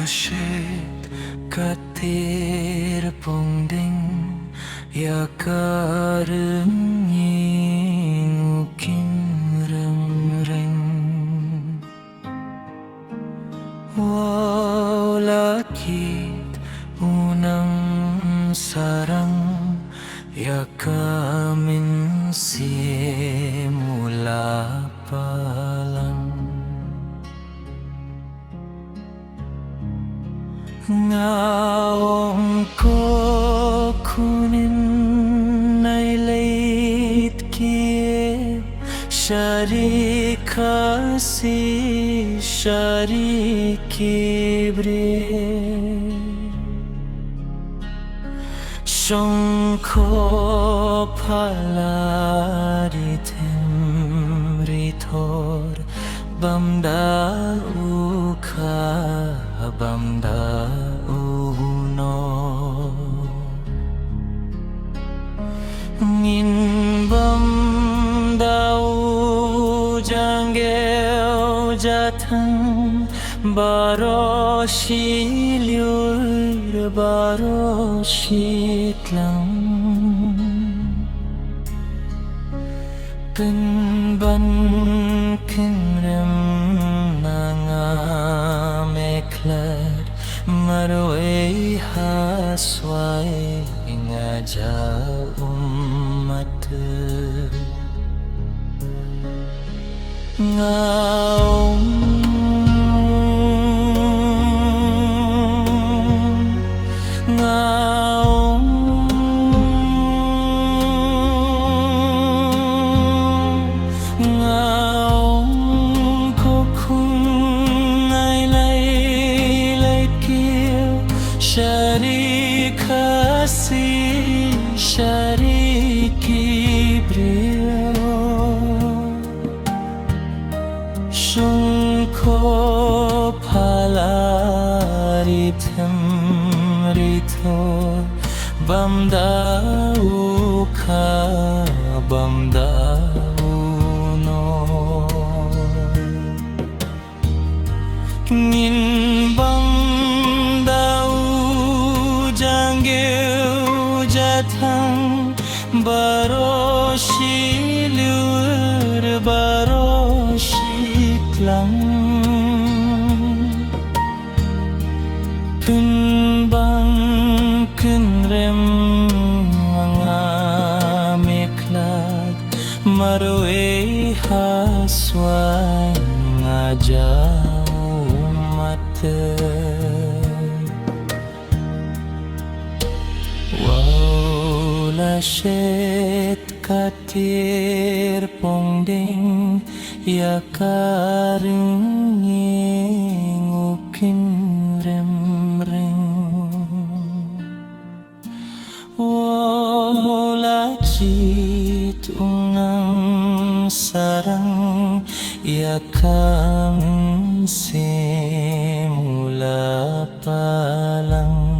Syed katir pongding ya karenging ukin reng walakit unang sarang ya kamin simula palang ngaong ko kunin ay late kip syari kasi syari kibre syong ko palari temritor bamda uka bamda uno ngin bamda ujanggeo jatang baro shiliur baro shitlang penban kenrem nangameklar marway hasway ngaja umat ngaong syari kasih syari kibriyo syungko palari temrito bamda uka bamda uno ngin jatang baro shilur baro shiklang kunbang kunrem ngameklag marwe hasway ngajaw mata Syed katir pongding ya karenging ukin remreng walakit unang sarang ya kamin simula palang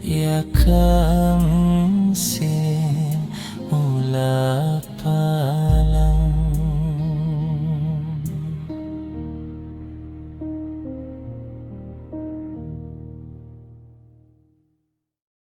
ya kamu simula